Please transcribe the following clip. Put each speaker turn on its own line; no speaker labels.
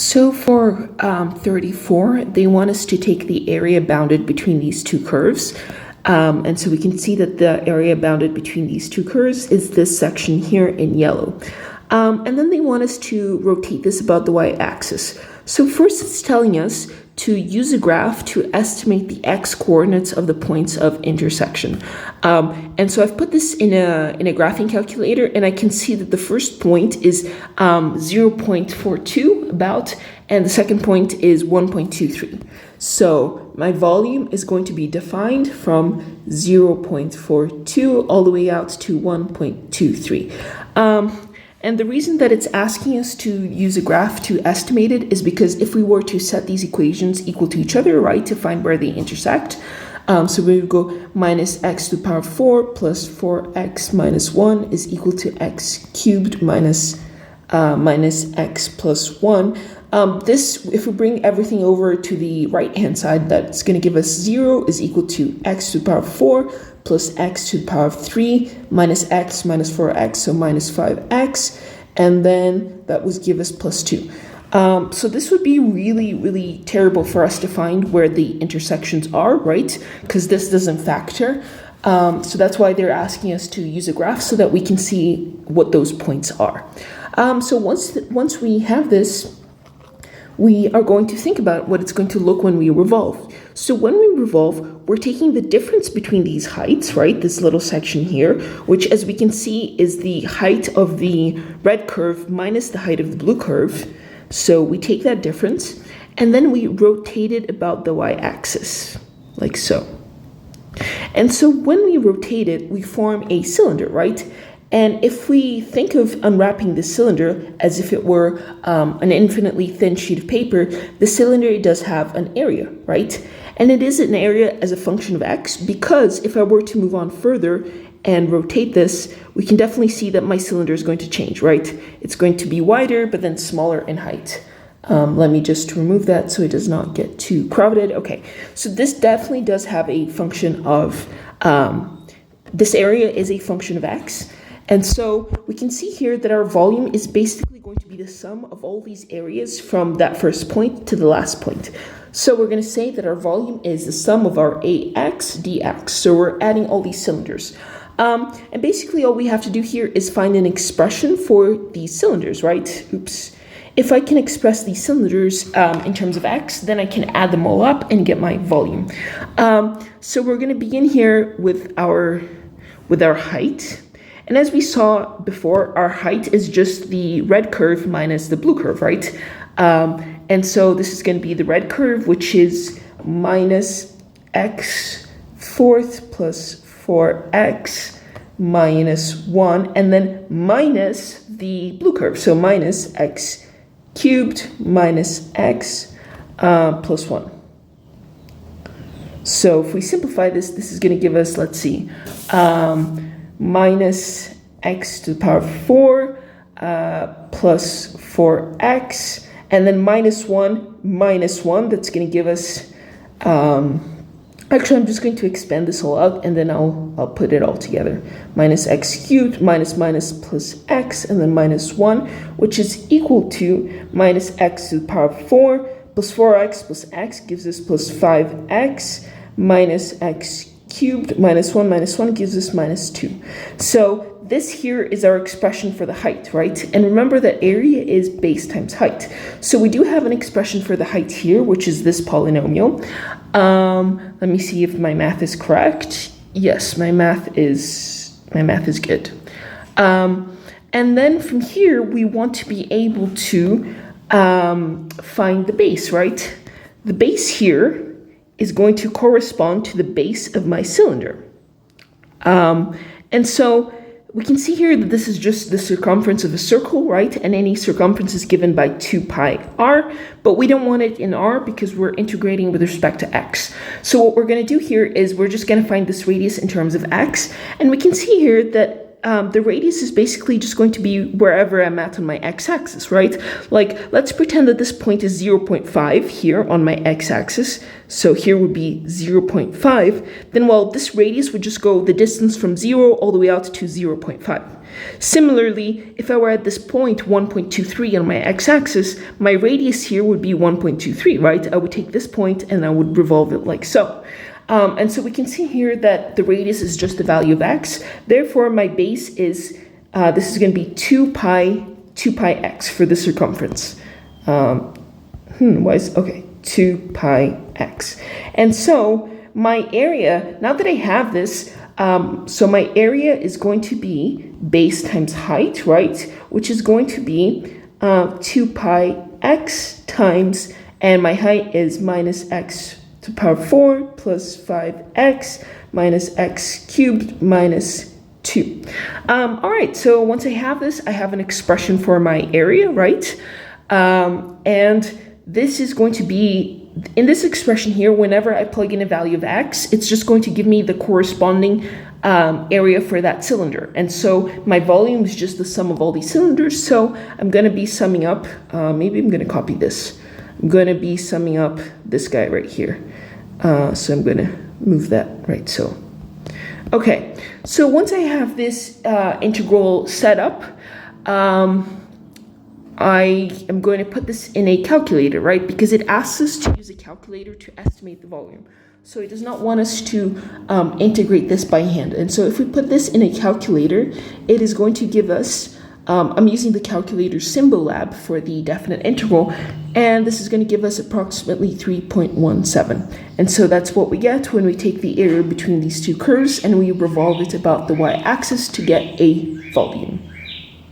So for 34, they want us to take the area bounded between these two curves. And so we can see that the area bounded between these two curves is this section here in yellow. And then they want us to rotate this about the y-axis. So first it's telling us to use a graph to estimate the x-coordinates of the points of intersection. And so I've put this in a graphing calculator, and I can see that the first point is 0.42 about, and the second point is 1.23. So my volume is going to be defined from 0.42 all the way out to 1.23. And the reason that it's asking us to use a graph to estimate it is because if we were to set these equations equal to each other, right, to find where they intersect, so we would go minus x to the power 4 plus 4x minus 1 is equal to x cubed minus x plus 1. This, if we bring everything over to the right-hand side, that's going to give us 0 is equal to x to the power 4 plus x to the power of 3 minus x minus 4x, so minus 5x, and then that would give us plus 2. So this would be really, really terrible for us to find where the intersections are, right? Because this doesn't factor. So that's why they're asking us to use a graph so that we can see what those points are. So once we have this, we are going to think about what it's going to look when we revolve. So when we revolve, we're taking the difference between these heights, right? This little section here, which as we can see is the height of the red curve minus the height of the blue curve. So we take that difference and then we rotate it about the y-axis, like so. And so when we rotate it, we form a cylinder, right? And if we think of unwrapping the cylinder as if it were an infinitely thin sheet of paper, the cylinder does have an area, right? And it is an area as a function of x, because if I were to move on further and rotate this, we can definitely see that my cylinder is going to change, right? It's going to be wider, but then smaller in height. Let me just remove that so it does not get too crowded. Okay, so this definitely does have a function of, this area is a function of x. And so we can see here that our volume is basically going to be the sum of all these areas from that first point to the last point. So we're going to say that our volume is the sum of our ax dx. So we're adding all these cylinders. And basically all we have to do here is find an expression for these cylinders, right? Oops. If I can express these cylinders in terms of x, then I can add them all up and get my volume. So we're going to begin here with our height. And as we saw before, our height is just the red curve minus the blue curve, right? And so this is going to be the red curve, which is minus x fourth plus 4x minus 1, and then minus the blue curve. So minus x cubed minus x plus 1. So if we simplify this, this is going to give us, let's see, minus x to the power of 4 plus 4x, and then minus 1, that's going to give us, actually I'm just going to expand this all out and then I'll put it all together. Minus x cubed minus plus x, and then minus 1, which is equal to minus x to the power of 4 plus 4x plus x gives us plus 5x minus x cubed minus 1 gives us minus 2. So this here is our expression for the height, right? And remember that area is base times height. So we do have an expression for the height here, which is this polynomial. Let me see if my math is correct. Yes, my math is good. And then from here, we want to be able to find the base, right? The base here is going to correspond to the base of my cylinder. And so we can see here that this is just the circumference of a circle, right? And any circumference is given by 2 pi r, but we don't want it in r because we're integrating with respect to x. So what we're going to do here is we're just going to find this radius in terms of x, and we can see here that the radius is basically just going to be wherever I'm at on my x-axis, right? Like, let's pretend that this point is 0.5 here on my x-axis. So here would be 0.5. Then, well, this radius would just go the distance from 0 all the way out to 0.5. Similarly, if I were at this point 1.23 on my x-axis, my radius here would be 1.23, right? I would take this point and I would revolve it like so. And so we can see here that the radius is just the value of x. Therefore, my base is, this is going to be 2 pi x for the circumference. Okay, 2 pi x. And so my area, now that I have this, so my area is going to be base times height, right? Which is going to be 2 pi x times, and my height is minus x to the power 4 plus 5x minus x cubed minus 2. All right, so once I have this, I have an expression for my area, right? And this is going to be, in this expression here, whenever I plug in a value of x, it's just going to give me the corresponding area for that cylinder. And so my volume is just the sum of all these cylinders. So I'm going to be summing up, maybe I'm going to copy this. I'm going to be summing up this guy right here. So I'm going to move that right so. Okay, so once I have this integral set up, I am going to put this in a calculator, right? Because it asks us to use a calculator to estimate the volume. So it does not want us to integrate this by hand. And so if we put this in a calculator, it is going to give us, I'm using the calculator Symbolab for the definite integral, and this is going to give us approximately 3.17. And so that's what we get when we take the area between these two curves and we revolve it about the y-axis to get a volume.